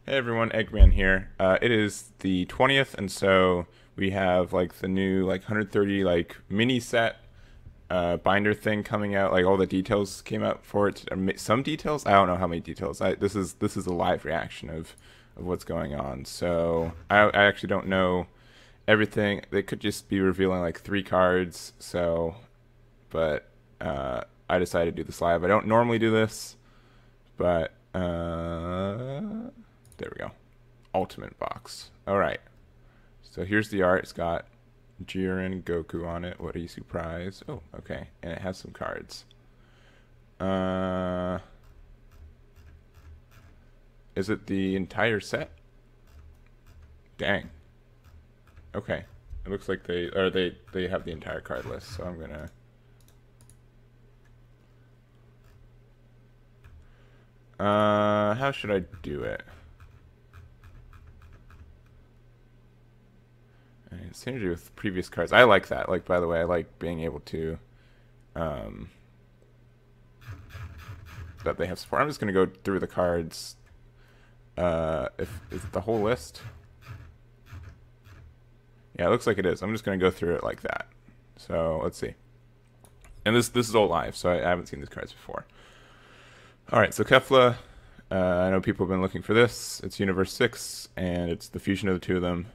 Hey everyone, Egman here. It is the 20th, and so we have like the new 130 mini set binder thing coming out. Like all the details came out for it. Some details, I don't know how many details. This is a live reaction of what's going on. So I actually don't know everything. They could just be revealing like 3 cards. So, but I decided to do this live. I don't normally do this, but there we go. Ultimate box. All right. So here's the art. It's got Jiren Goku on it. What a surprise. Oh, okay. And it has some cards. Uh, is it the entire set? Dang. Okay. It looks like they have the entire card list. So I'm gonna. How should I do it? Synergy with previous cards. I like that. Like, by the way, I like being able to that they have support. I'm just gonna go through the cards. If is it the whole list? Yeah, it looks like it is. I'm just gonna go through it like that. So let's see. And this is all live, so I haven't seen these cards before. All right, so Kefla. I know people have been looking for this. It's Universe 6, and it's the fusion of the two of them.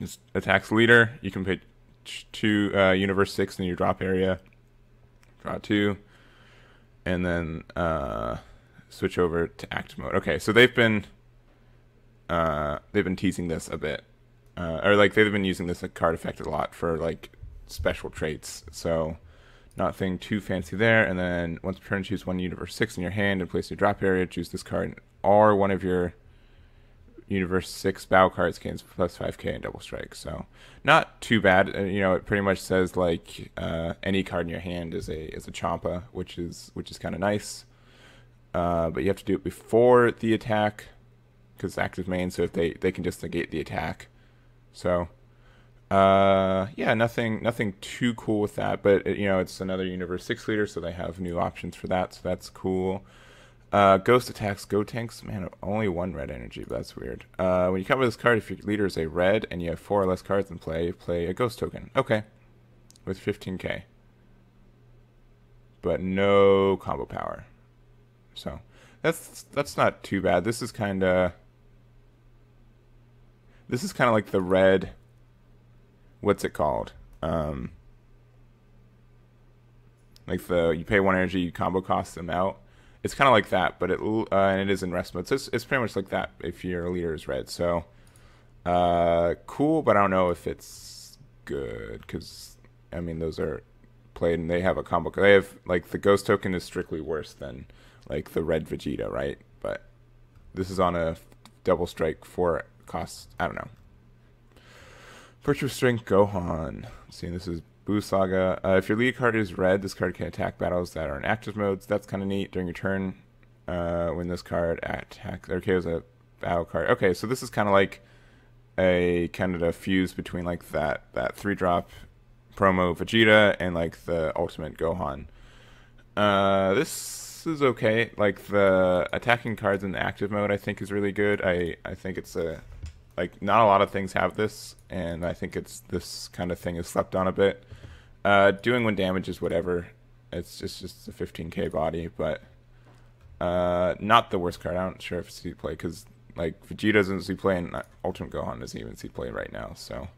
It's attacks leader. You can pay 2 Universe 6 in your drop area. Draw 2. And then switch over to active mode. Okay, so they've been teasing this a bit. Or like they've been using this card effect a lot for like special traits. So nothing too fancy there. And then once per turn, choose 1 Universe 6 in your hand and place your drop area. Choose this card or one of your Universe 6 battle cards gains plus 5k and double strike. So not too bad. You know, it pretty much says like any card in your hand is a Champa, which is kind of nice. But you have to do it before the attack because it's active main. So if they can just negate the attack. So yeah, nothing too cool with that. But you know, it's another Universe 6 leader, so they have new options for that. So that's cool. Ghost attacks Go Tanks. Man, only 1 red energy, but that's weird. When you cover this card, if your leader is a red and you have 4 or less cards in play, play a Ghost token. Okay. With 15k. But no combo power. So, that's not too bad. This is kind of like the red, what's it called? Like you pay 1 energy, you combo cost them out. It's kind of like that, but and it is in rest mode. So it's pretty much like that if your leader is red. So cool, but I don't know if it's good because I mean those are played and they have a combo. They have like the ghost token is strictly worse than like the red Vegeta, right? But this is on a double strike for cost. I don't know. Virtue Strength Gohan. Let's see, this is Boo Saga. If your lead card is red, this card can attack battles that are in active modes. That's kind of neat. During your turn, when this card attacks, or KOs a battle card. Okay, so this is kind of like a kind of a fuse between like that 3-drop promo Vegeta and like the ultimate Gohan. This is okay. Like the attacking cards in the active mode, I think is really good. I think it's a like not a lot of things have this, and I think it's this kind of thing is slept on a bit. Doing 1 damage is whatever. It's just a 15k body, but not the worst card. I'm not sure if it's see play because like Vegeta doesn't see play, and Ultimate Gohan doesn't even see play right now. So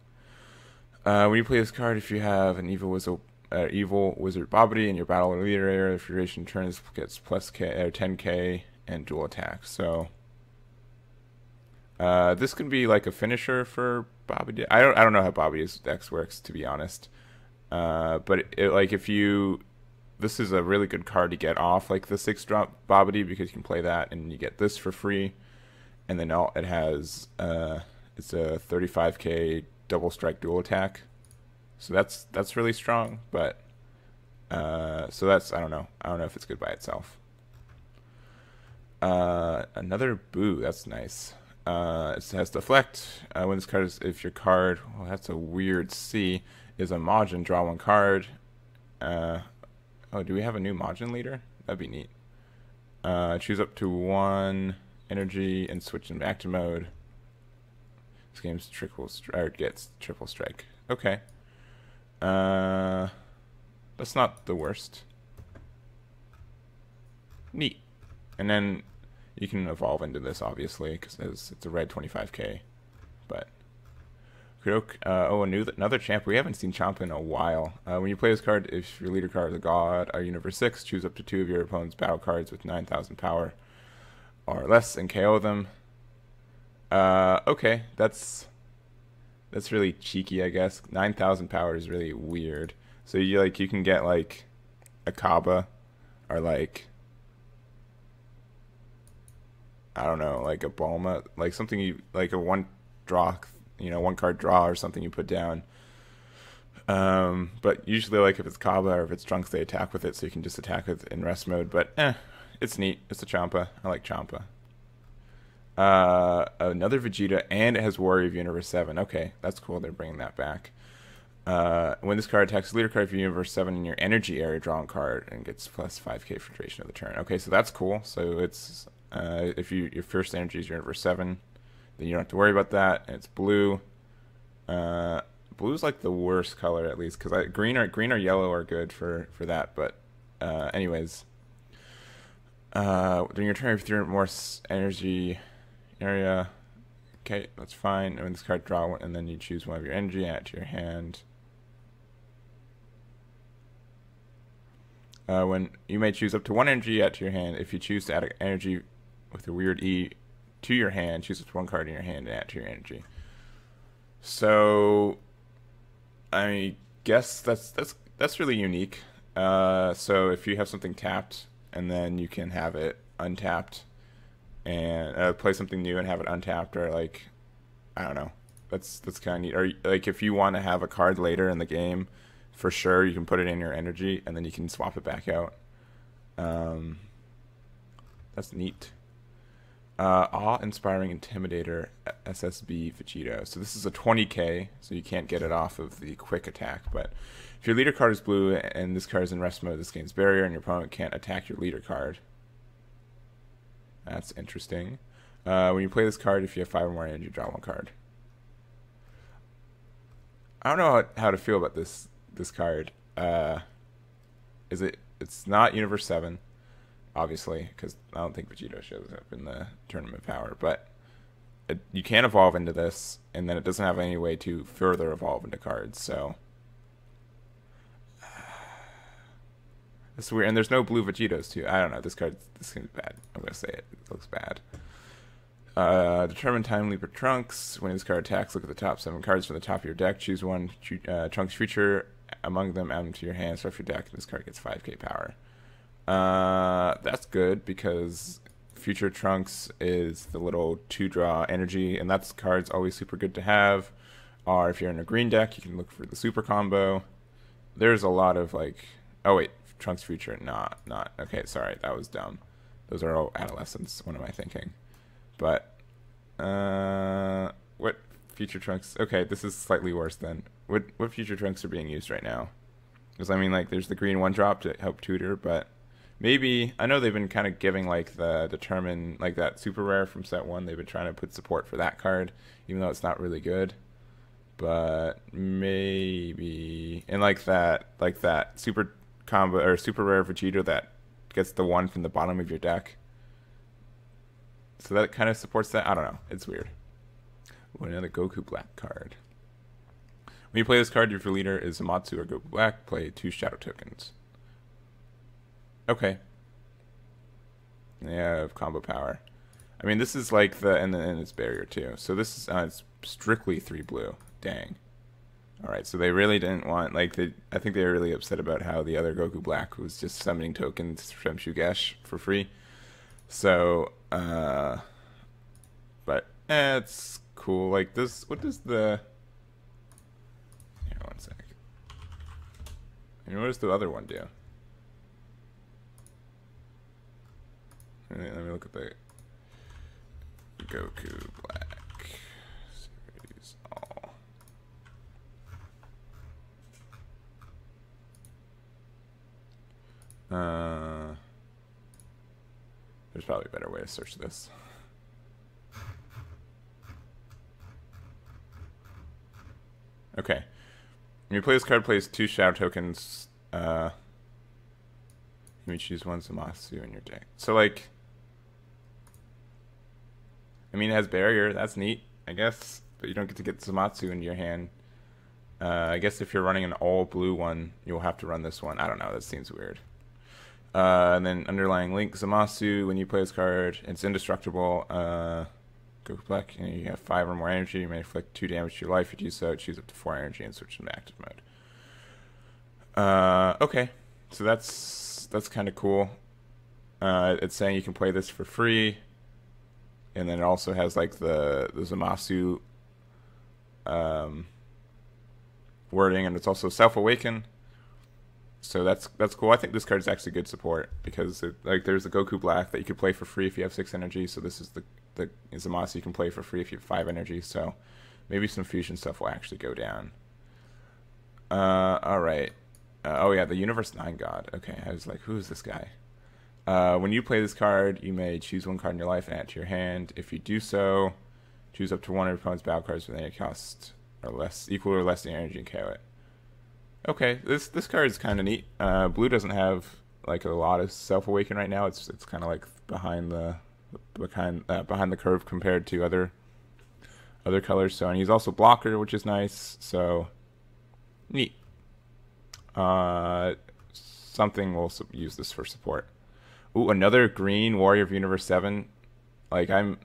when you play this card, if you have an evil wizard Babidi in your battle leader area, if your duration turns gets plus k or 10k and dual attack. So this can be like a finisher for Babidi. I don't know how Babidi's dex works, to be honest. But like if you, this is a really good card to get off like the 6-drop Babidi because you can play that and you get this for free, and then it has it's a 35k double strike dual attack, so that's really strong. But so that's I don't know if it's good by itself. Another Boo, that's nice. It has deflect. When this card is, if your card, well, that's a weird C, is a Majin, draw 1 card. Oh, do we have a new Majin leader? That'd be neat. Choose up to 1 energy and switch them back to mode. This game's gets triple strike. Okay. That's not the worst. Neat. And then you can evolve into this, obviously, because it's a red 25k. But another champ. We haven't seen Champ in a while. When you play this card, if your leader card is a god, a universe 6, choose up to 2 of your opponent's battle cards with 9,000 power or less and KO them. Okay, that's really cheeky, I guess. 9,000 power is really weird. So you can get like a Kaba or like, I don't know, like a Bulma, like something like a one card draw or something you put down. But usually, like if it's Kaba or if it's Trunks, they attack with it, so you can just attack with in rest mode. But it's neat. It's a Champa. I like Champa. Another Vegeta, and it has Warrior of Universe 7. Okay, that's cool. They're bringing that back. When this card attacks the leader card of Universe 7 in your energy area, draw a card and gets plus 5k for duration of the turn. Okay, so that's cool. So it's if your first energy is Universe 7, then you don't have to worry about that. And it's blue. Blue's like the worst color, at least, because green or yellow are good for that. But anyways, during your turn, if you're more energy area, okay, that's fine. And when this card, draw one, and then you choose one of your energy, add it to your hand. When you may choose up to one energy, add to your hand. If you choose to add an energy with a weird E to your hand, choose up to one card in your hand and add to your energy. So I guess that's really unique. So if you have something tapped and then you can have it untapped and play something new and have it untapped, or like, I don't know, that's kind of neat. Or like if you want to have a card later in the game, for sure you can put it in your energy and then you can swap it back out. That's neat. Awe-inspiring Intimidator SSB Vegeta. So this is a 20k, so you can't get it off of the quick attack. But if your leader card is blue and this card is in rest mode, this gains barrier and your opponent can't attack your leader card. That's interesting. When you play this card, if you have 5 or more energy, draw one card. I don't know how to feel about this card. It's not Universe 7. Obviously, because I don't think Vegeta shows up in the Tournament Power, but you can evolve into this, and then it doesn't have any way to further evolve into cards, so it's weird. And there's no blue Vegetos too. I don't know. This game's bad. I'm gonna say it. It looks bad. Determine Time Leaper Trunks. When this card attacks, look at the top 7 cards from the top of your deck. Choose one Trunks feature among them, add them to your hand. Start your deck, and this card gets 5k power. That's good because Future Trunks is the little 2-draw energy, and that's card's always super good to have. Or if you're in a green deck, you can look for the super combo. There's a lot of like, oh wait, Trunks Future, not okay. Sorry, that was dumb. Those are all adolescents. What am I thinking? But what Future Trunks? Okay, this is slightly worse then. What Future Trunks are being used right now? Because I mean, like, there's the green 1-drop to help tutor, but maybe, I know they've been kind of giving like the Determine, like that super rare from set 1, they've been trying to put support for that card, even though it's not really good. But maybe, and like that super combo or super rare Vegeta that gets the 1 from the bottom of your deck. So that kind of supports that. I don't know. It's weird. Ooh, another Goku Black card. When you play this card, if your leader is Zamasu or Goku Black, play 2 shadow tokens. Okay. Yeah, combo power. I mean, this is like and it's barrier too. So this is it's strictly 3 blue. Dang. All right, so they really didn't want I think they were really upset about how the other Goku Black was just summoning tokens from Shugesh for free. So, but it's cool. Like this. What does the? Here, one sec. And what does the other one do? Let me look at the Goku Black series all. There's probably a better way to search this. Okay. When you play this card, plays 2 shadow tokens. You may choose 1 Zamasu in your deck. So, like, I mean, it has barrier. That's neat, I guess. But you don't get to get Zamasu into your hand. I guess if you're running an all-blue one, you'll have to run this one. I don't know. That seems weird. And then underlying link, Zamasu, when you play this card, it's indestructible. Go black, and you have 5 or more energy. You may inflict 2 damage to your life. If you do so, choose up to 4 energy and switch into active mode. Okay. So that's kind of cool. It's saying you can play this for free. And then it also has like the Zamasu wording, and it's also self-awaken. So that's cool. I think this card is actually good support because there's the Goku Black that you could play for free if you have 6 energy. So this is the Zamasu you can play for free if you have 5 energy. So maybe some fusion stuff will actually go down. All right. Oh yeah, the Universe 9 God. Okay, I was like, who is this guy? When you play this card, you may choose 1 card in your life and add it to your hand. If you do so, choose up to 1 of your opponent's battle cards with any cost or less, equal or less than energy, and KO it. Okay, this card is kind of neat. Blue doesn't have like a lot of self-awaken right now. It's kind of like behind the curve compared to other colors. So, and he's also blocker, which is nice. So neat. Something we'll use this for support. Ooh, another green Warrior of Universe 7. Like I'm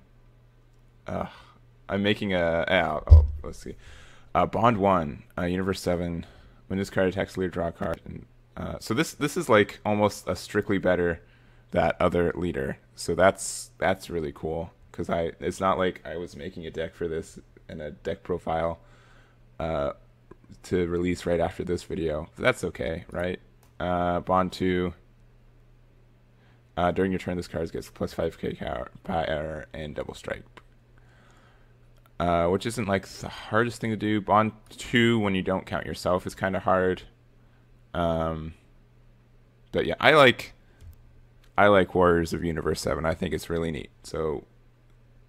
making let's see. Bond 1, Universe 7. When this card attacks leader, draw a card. And, so this is like almost a strictly better that other leader. So that's really cool because it's not like I was making a deck for this and a deck profile to release right after this video. That's okay, right? Bond 2. During your turn, this card gets plus 5k power and double strike. Which isn't like the hardest thing to do. Bond 2, when you don't count yourself, is kind of hard. But yeah, I like Warriors of Universe 7. I think it's really neat. So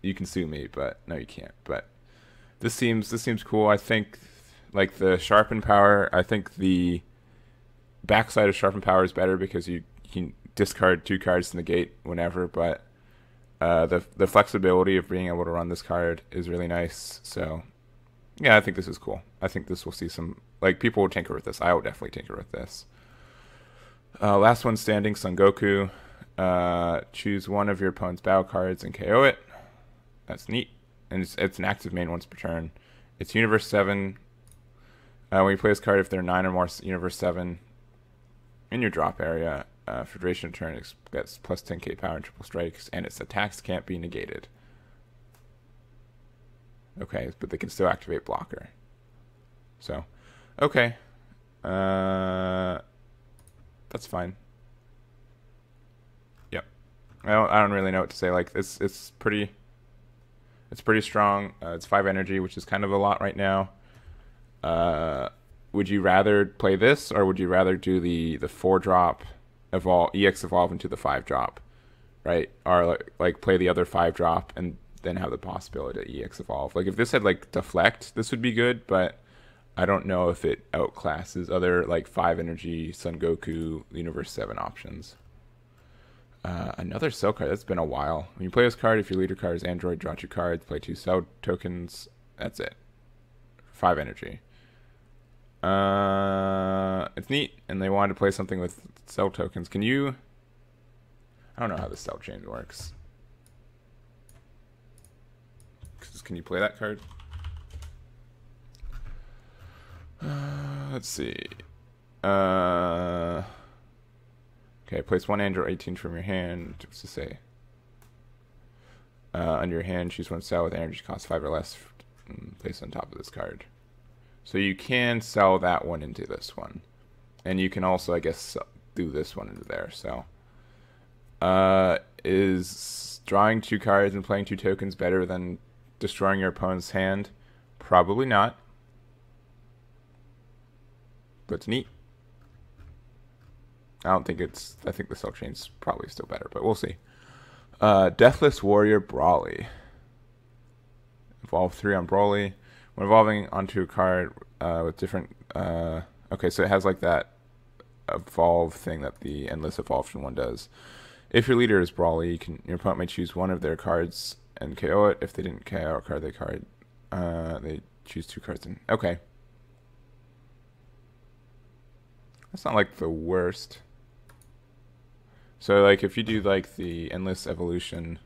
you can sue me, but no, you can't. But this seems cool. I think like the Sharpen Power. I think the backside of Sharpen Power is better because you can discard 2 cards to negate whenever, but the flexibility of being able to run this card is really nice. So yeah, I think this is cool. I think this will see some, like, people will tinker with this. I will definitely tinker with this. Last one standing, Son Goku. Choose 1 of your opponent's battle cards and KO it. That's neat. And it's an active main once per turn. It's Universe 7. When you play this card, if there are 9 or more Universe 7 in your drop area, for duration of turn, it gets plus 10k power and triple strikes, and its attacks can't be negated. Okay, but they can still activate blocker. So, okay. That's fine. Yep. I don't really know what to say. Like, it's pretty strong. It's 5 energy, which is kind of a lot right now. Would you rather play this, or would you rather do the 4-drop EX evolve into the 5-drop, right? Or like play the other 5-drop and then have the possibility to EX evolve. Like if this had like deflect, this would be good, but I don't know if it outclasses other like 5 energy Son Goku Universe 7 options. Another cell card. That's been a while. When you play this card, if your leader card is Android, draw 2 cards, play 2 cell tokens. That's it. 5 energy. It's neat, and they wanted to play something with cell tokens. Can you? I don't know how the cell chain works. Can you play that card? Let's see. Okay, place 1 Android 18 from your hand. What's to say? Under your hand, choose 1 cell with energy cost 5 or less. Place on top of this card. So you can sell that one into this one. And you can also, I guess, do this one into there. So, is drawing 2 cards and playing 2 tokens better than destroying your opponent's hand? Probably not. But it's neat. I think the cell chain's probably still better, but we'll see. Deathless Warrior Brawly. Evolve 3 on Brawly. When evolving onto a card with different. Okay, so it has like that evolve thing that the endless evolution one does. If your leader is brawly, your opponent may choose one of their cards and KO it. If they didn't KO a card they choose 2 cards. Okay. That's not like the worst. So like if you do like the endless evolution.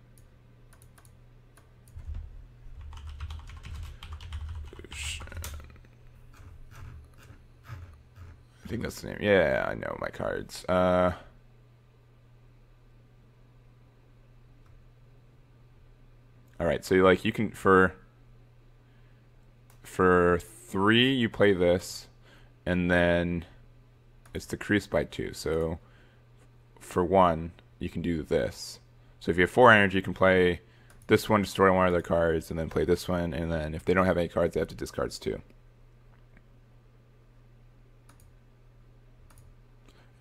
I think that's the name. Yeah, I know my cards. All right, so like you can for 3 you play this, and then it's decreased by 2. So for 1 you can do this. So if you have 4 energy, you can play this one, destroy one of their cards, and then play this one, and then if they don't have any cards, they have to discard 2.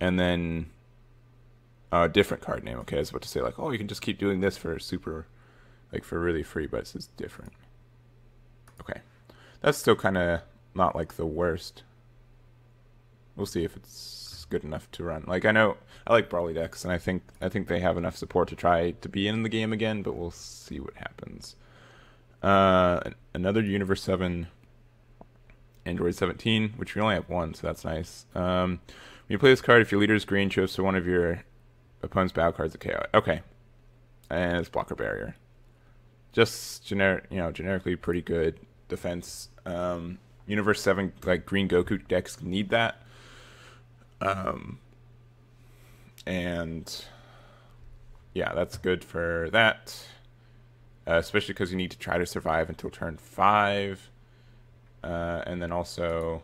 And then a different card name. Okay, I was about to say like, oh, you can just keep doing this for super, like for really free, but it's just different. Okay, that's still kind of not like the worst. We'll see if it's good enough to run. Like I know I like Brawly decks, and I think they have enough support to try to be in the game again, but we'll see what happens. Another Universe 7, Android 17, which we only have 1, so that's nice. When you play this card, if your leader is green, choose one of your opponent's battle cards to KO. Okay, and it's blocker barrier. Just generically pretty good defense. Universe 7 like green Goku decks need that. And yeah, that's good for that. Especially because you need to try to survive until turn 5. And then also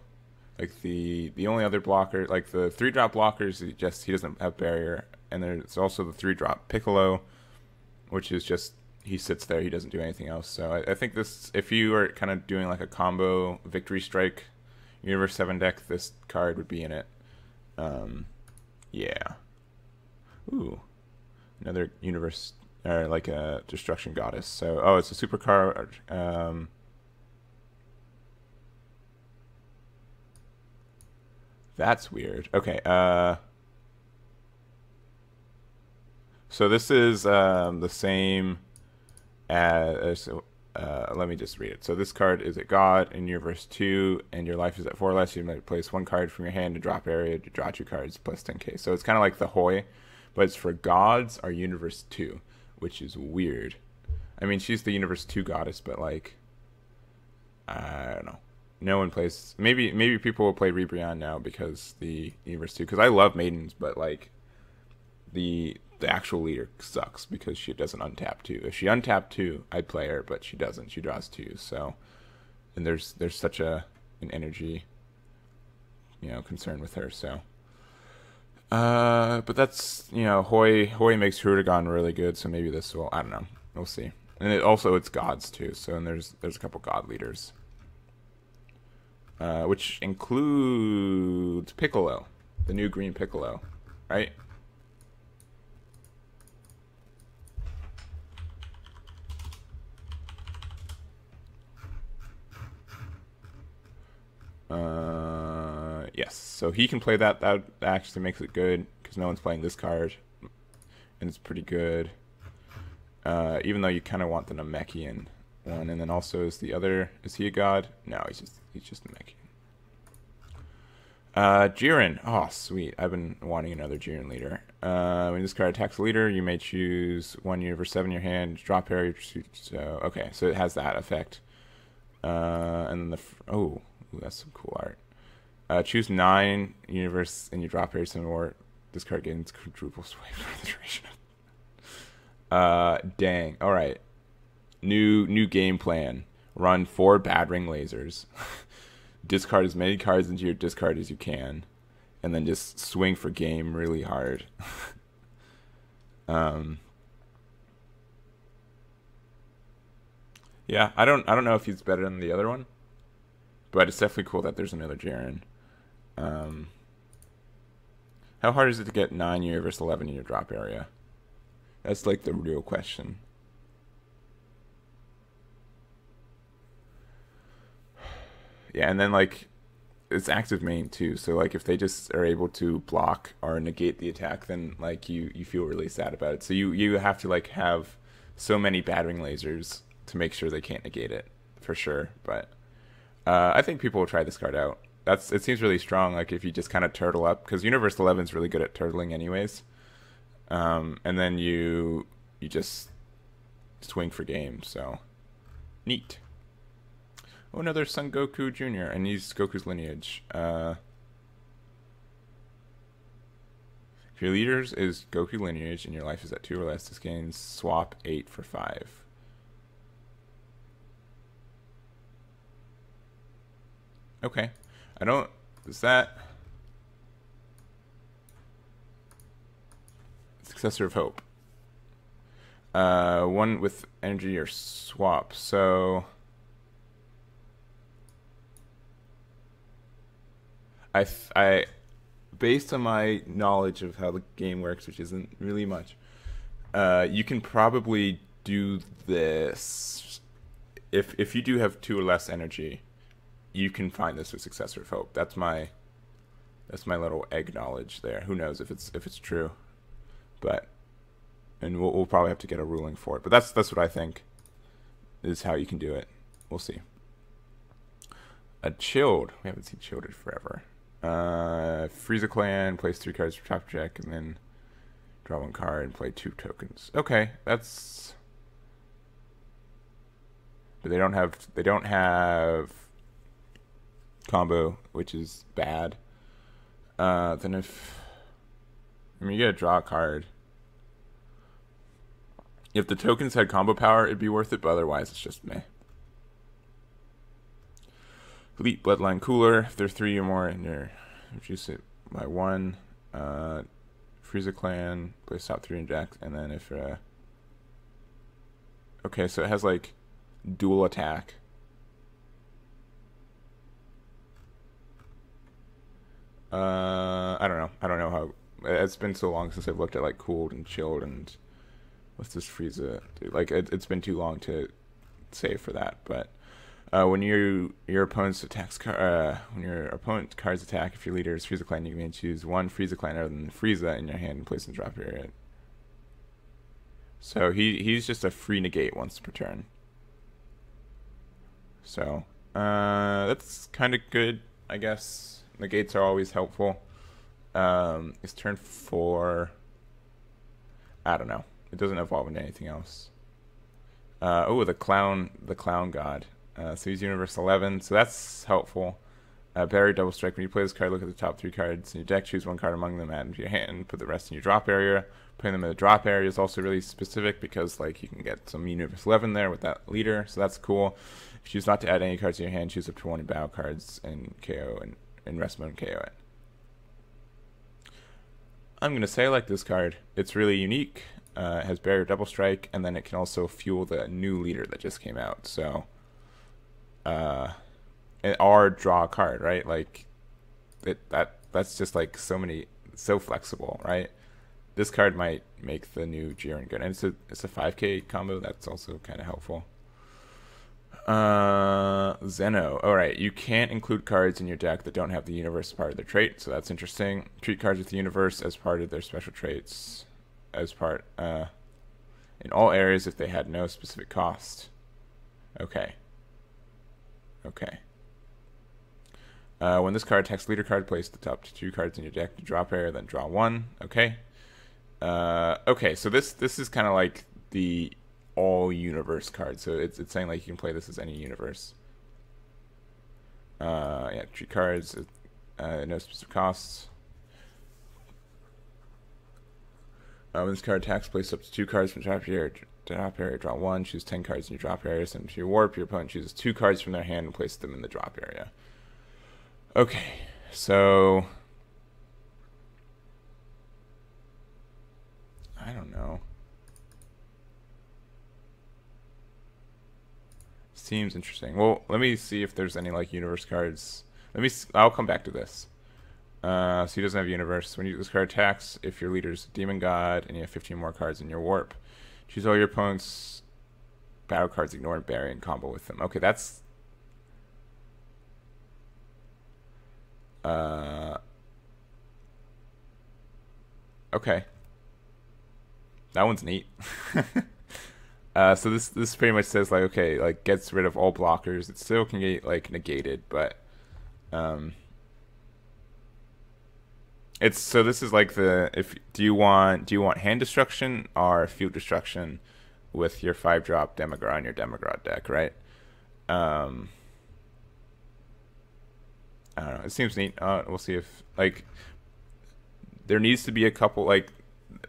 like the only other blocker, like the 3-drop blockers, he doesn't have barrier. And there's also the 3-drop Piccolo, which is just he sits there, he doesn't do anything else. So I think this, if you are kind of doing like a combo Victory Strike Universe 7 deck, this card would be in it. Yeah. Ooh, another universe, or like a Destruction Goddess. So it's a super card. That's weird. Okay. So this is the same as. Let me just read it. So this card is a god in Universe 2, and your life is at 4 less. You might place 1 card from your hand to drop area to draw 2 cards plus 10k. So it's kind of like the Hoi, but it's for gods or Universe 2, which is weird. I mean, she's the Universe 2 goddess, but like, I don't know. No one plays. Maybe people will play Ribrianne now because the Universe 2. Because I love maidens, but like the actual leader sucks because she doesn't untap 2. If she untapped 2, I'd play her, but she doesn't. She draws 2. So, and there's such an energy, concern with her. So, but that's Hoi makes Huragon really good. So maybe this will. I don't know. We'll see. And it's gods too. So and there's a couple god leaders. Which includes Piccolo, the new green Piccolo, right? Yes, so he can play that. That actually makes it good because no one's playing this card, and it's pretty good. Even though you kind of want the Namekian one, and then also is he a god? No, he's just Namekian. Jiren. Oh, sweet. I've been wanting another Jiren leader. When this card attacks a leader, you may choose 1 Universe 7 in your hand, drop area. So okay, so it has that effect. And then that's some cool art. Choose 9 Universe and you drop area 7 more. This card gains quadruple swipe for the duration. Dang. All right. New game plan. Run 4 Bad Ring lasers. Discard as many cards into your discard as you can, and then just swing for game really hard. Yeah, I don't know if he's better than the other one, but it's definitely cool that there's another Jiren. How hard is it to get 9 Universe 11 in your drop area? That's like the real question. Yeah, and then like it's active main too. So like if they just are able to block or negate the attack, then like you feel really sad about it. So you have to like have so many battering lasers to make sure they can't negate it for sure. But I think people will try this card out. It seems really strong. Like if you just kind of turtle up, because Universe 11 is really good at turtling anyways. And then you just swing for game. So neat. Oh, another Son Goku Jr. and he's Goku's lineage. If your leaders is Goku lineage and your life is at 2 or less, this gains swap 8 for 5. Okay. I don't... Is that... Successor of Hope. One with energy or swap. So... I, based on my knowledge of how the game works, which isn't really much, you can probably do this. If you do have 2 or less energy, you can find this with Successor of Hope. That's my little egg knowledge there. Who knows if it's true, but and we'll probably have to get a ruling for it. But that's what I think is how you can do it. We'll see. A Chilled. We haven't seen Chilled in forever. Frieza Clan, place 3 cards for top check, and then draw 1 card and play 2 tokens. Okay, that's... But they don't have combo, which is bad. Then if... I mean, you gotta draw a card. If the tokens had combo power, it'd be worth it, but otherwise it's just meh. Elite Bloodline Cooler. If there are 3 or more in your... Reduce it by 1. Frieza Clan. Place top 3 in decks. And then if... okay, so it has like dual attack. I don't know. I don't know how... It's been so long since I've looked at like Cooled and Chilled and... What's this Frieza do? Like, it's been too long to save for that, but... when your opponent's when your opponent's cards attack, if your leader is Frieza Clan, you can choose 1 Frieza Clan other than Frieza in your hand and place in the drop area. So he's just a free negate once per turn. So that's kind of good, I guess. Negates are always helpful. It's turn 4. I don't know. It doesn't evolve into anything else. Oh, the clown god. So he's Universe 11, so that's helpful. Barrier Double Strike. When you play this card, look at the top 3 cards in your deck, choose 1 card among them, add into your hand, put the rest in your drop area. Putting them in the drop area is also really specific because like you can get some Universe 11 there with that leader, so that's cool. If you choose not to add any cards in your hand, choose up to 1 battle cards and KO and rest mode and KO it. I'm going to say I like this card. It's really unique. It has Barrier Double Strike, and then it can also fuel the new leader that just came out, so... or draw a card, right? Like that's just like so flexible, right? This card might make the new Jiren good, and it's a 5k combo. That's also kind of helpful. Zeno. All right, you can't include cards in your deck that don't have the universe as part of their trait, so that's interesting. Treat cards with the universe as part of their special traits, as part in all areas if they had no specific cost. Okay. Okay. When this card attacks leader card, place the top 2 cards in your deck to drop area, then draw 1. Okay. Okay, so this is kind of like the all universe card. So it's saying like you can play this as any universe. Yeah, treat cards, no specific costs. When this card attacks, place up to 2 cards from drop area, draw 1, choose 10 cards in your drop area, send them to your warp. Your opponent chooses 2 cards from their hand and place them in the drop area. Okay, so I don't know. Seems interesting. Well, let me see if there's any like universe cards. I'll come back to this. So he doesn't have universe. When this card attacks, if your leader's demon god and you have 15 more cards in your warp, choose all your opponent's battle cards, ignore and bury, and combo with them. Okay, that's Uh, okay, that one's neat. So this pretty much says like okay, like gets rid of all blockers. It still can get like negated, but um, it's so this is like the if do you want hand destruction or field destruction with your 5-drop Demagra on your Demagra deck, right? Um, I don't know. It seems neat. We'll see if like there needs to be a couple like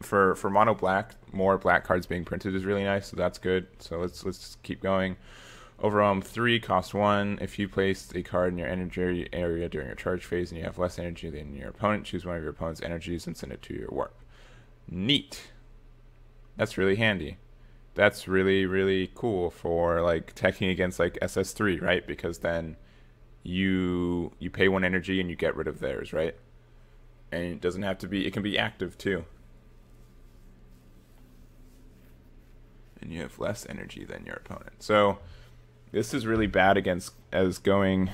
for mono black, more black cards being printed is really nice, so that's good. So let's keep going. Overwhelm 3 cost 1. If you place a card in your energy area during your charge phase and you have less energy than your opponent, choose one of your opponent's energies and send it to your warp. Neat. That's really handy. That's really really cool for like teching against like SS3, right? Because then you pay 1 energy and you get rid of theirs, right? And it doesn't have to be. It can be active too. And you have less energy than your opponent. So this is really bad against as going.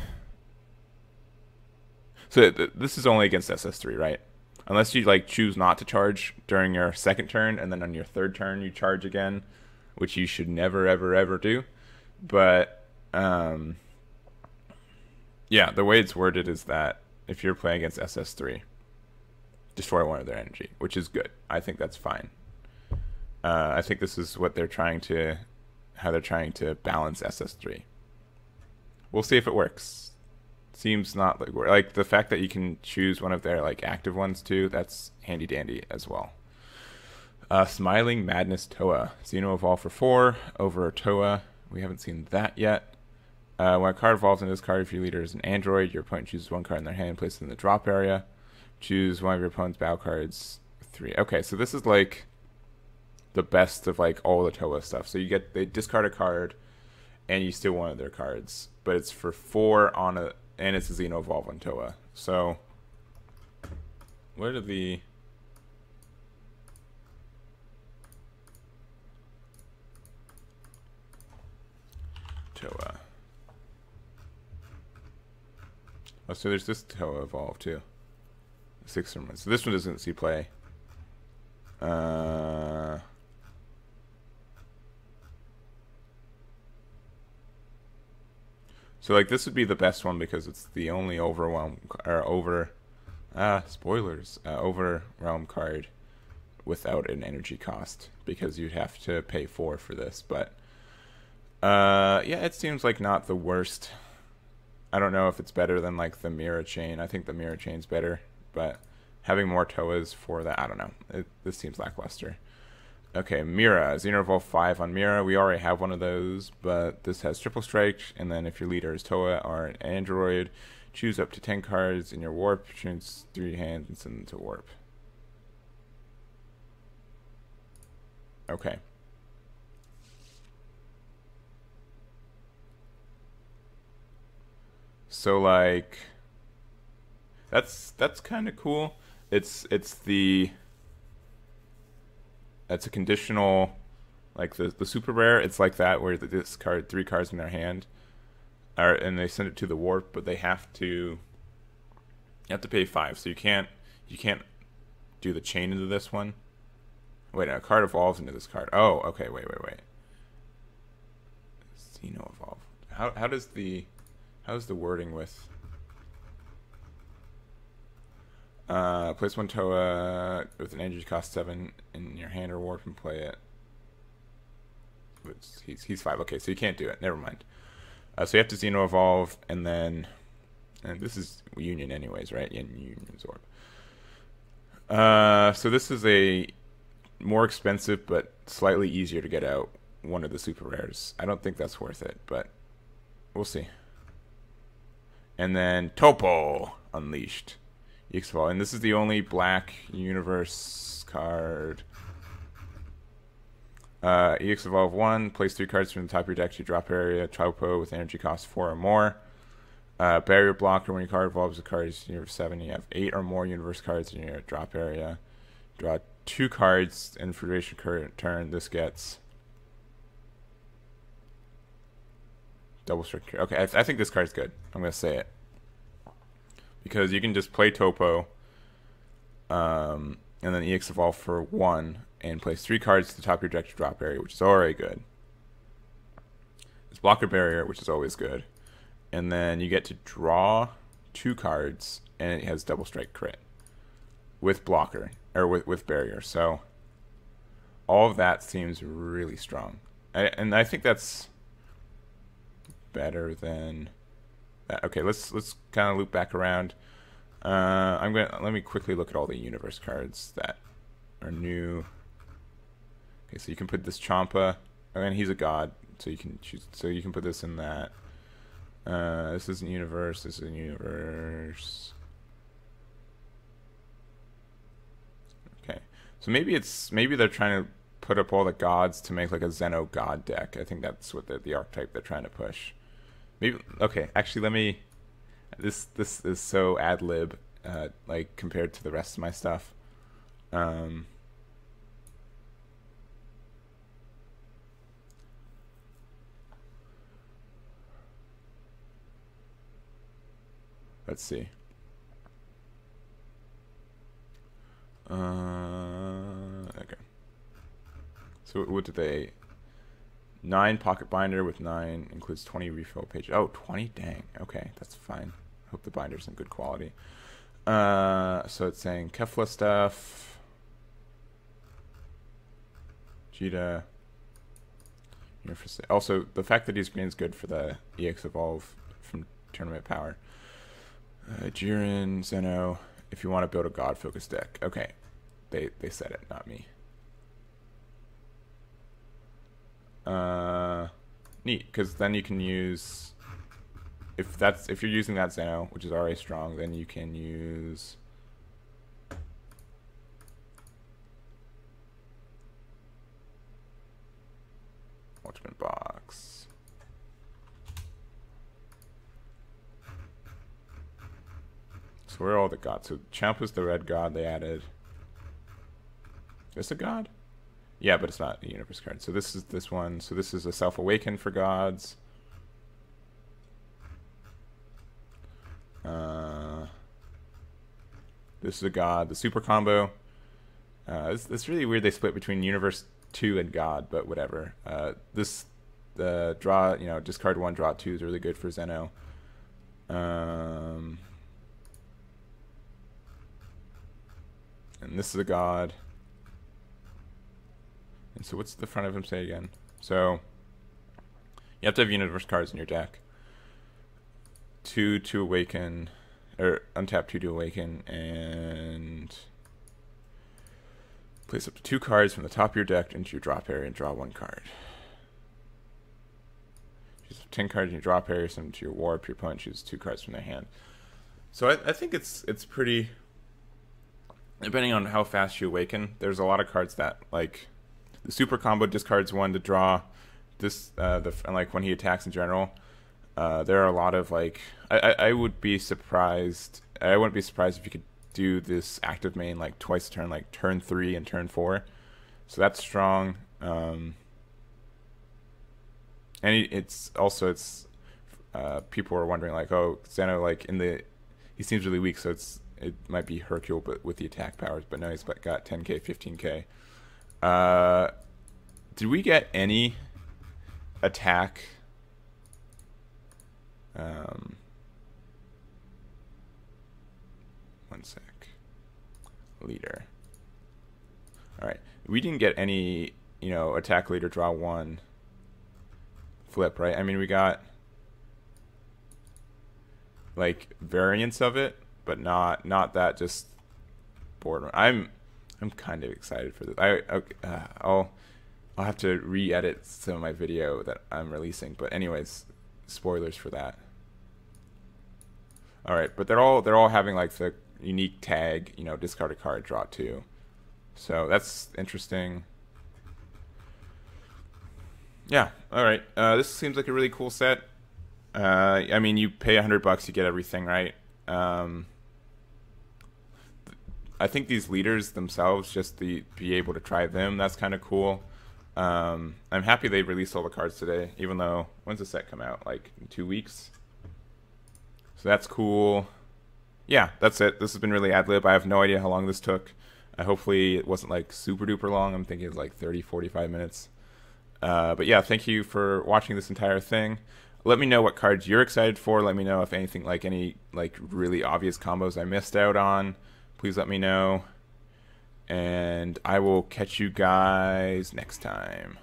So this is only against SS3, right? Unless you like choose not to charge during your second turn, and then on your third turn you charge again, which you should never ever ever do. But yeah, the way it's worded is that if you're playing against SS3, destroy 1 of their energy, which is good. I think that's fine. I think this is what they're trying to, how they're trying to balance SS3. We'll see if it works. Seems not like the fact that you can choose one of their like active ones too. That's handy dandy as well. Smiling Madness Toa. Xeno Evolve for 4 over Toa. We haven't seen that yet. When a card evolves into this card, if your leader is an android, your opponent chooses 1 card in their hand and places it in the drop area. Choose one of your opponent's battle cards. 3. Okay, so this is like the best of like all the Toa stuff. So you get they discard a card, and you steal one of their cards, but it's for 4 on a, and it's a Xeno Evolve on Toa. So what are the Toa? Oh, so there's this Toa Evolve too. 6 tournaments. So this one doesn't see play. So like this would be the best one because it's the only overwhelm or overwhelm card without an energy cost, because you'd have to pay 4 for this. But yeah, it seems like not the worst. I don't know if it's better than like the Mirror Chain. I think the Mirror Chain's better, but having more Toas for that, I don't know. This seems lackluster. Okay, Mira. Xeno Evolve 5 on Mira. We already have one of those, but this has triple strike, and then if your leader is Toa or an android, choose up to 10 cards in your warp, choose 3 hands and send them to warp. Okay. So like that's kind of cool. It's a conditional, like the super rare. It's like that where they discard 3 cards in their hand, and they send it to the warp, but you have to pay 5. So you can't do the chain into this one. Wait, a card evolves into this card. Oh, okay. Wait. Xeno Evolve. How's the wording with? Place 1 Toa with an energy cost 7 in your hand or warp and play it. He's 5. Okay, so you can't do it. Never mind. So you have to Xeno Evolve, and this is Union anyways, right? Union Zorb. So this is a more expensive but slightly easier to get out one of the super rares. I don't think that's worth it, but we'll see. And then Topo Unleashed. EX-Evolve. And this is the only black universe card. EX-Evolve 1. Place 3 cards from the top of your deck to your drop area. Topo with energy cost 4 or more. Barrier blocker. When your card evolves, a card is universe 7. You have 8 or more universe cards in your drop area. Draw 2 cards, and for duration current turn, this gets double strike. Okay, I think this card's good. I'm gonna say it because you can just play Topo, and then EX Evolve for 1, and place 3 cards to the top of your deck to drop area, which is already good. There's Blocker Barrier, which is always good. And then you get to draw 2 cards, and it has Double Strike Crit with Blocker, or with Barrier. So all of that seems really strong. And I think that's better than that. Okay, let's kind of loop back around. Let me quickly look at all the universe cards that are new. Okay, so you can put this Champa, and he's a god, so you can choose. So you can put this in that. This isn't universe. This is universe. Okay, so maybe they're trying to put up all the gods to make like a Zeno god deck. I think that's what the archetype they're trying to push. Maybe okay. Actually, let me. This is so ad-lib, like compared to the rest of my stuff. Let's see. Okay. So what did they? 9 pocket binder with 9 includes 20 refill pages. Oh, 20? Dang. Okay, that's fine. Hope the binder's in good quality. So it's saying Kefla stuff. Jita. Also, the fact that he's green is good for the EX Evolve from Tournament Power. Jiren, Zeno, if you want to build a god-focused deck. Okay, they said it, not me. Neat, because then you can use if you're using that Zeno, which is already strong, then you can use Ultimate Box. So where are all the gods? So Champa's the red god they added. Is this a god? Yeah, but it's not a universe card. So this is this one. So this is a Self-Awaken for gods. This is a god. The super combo. It's really weird they split between universe 2 and god, but whatever. The draw, discard 1, draw 2 is really good for Zeno. And this is a god. And so what's the front of him say again? So you have to have universe cards in your deck. 2 to awaken, or untap 2 to awaken, and place up to 2 cards from the top of your deck into your drop area and draw 1 card. Choose 10 cards in your drop area, send them to your warp. Your opponent chooses 2 cards from their hand. So I think it's pretty. Depending on how fast you awaken, there's a lot of cards that like. The super combo discards 1 to draw. This and like when he attacks in general, there are a lot of like I would be surprised. I wouldn't be surprised if you could do this active main like twice a turn, like turn 3 and turn 4. So that's strong. And it's also people are wondering like, oh, Zeno like he seems really weak, so it might be Hercule but with the attack powers. But no, he's got 10k, 15k. Did we get any attack? One sec. Leader. All right, we didn't get any, attack leader draw 1 flip, right? I mean, we got like variants of it, but not that just board. I'm kind of excited for this. I'll have to re-edit some of my video that I'm releasing. But anyways, spoilers for that. All right, but they're all having like the unique tag, discard a card, draw 2. So that's interesting. Yeah. All right. This seems like a really cool set. I mean, you pay $100, you get everything, right? I think these leaders themselves, just be able to try them, that's kind of cool. I'm happy they released all the cards today, even though, when's the set come out? Like in 2 weeks? So that's cool. yeah, that's it. This has been really ad-lib. I have no idea how long this took. Hopefully it wasn't like super duper long. I'm thinking it's like 30, 45 minutes. But yeah, thank you for watching this entire thing. Let me know what cards you're excited for. Let me know if anything, like any like really obvious combos I missed out on. Please let me know. And I will catch you guys next time.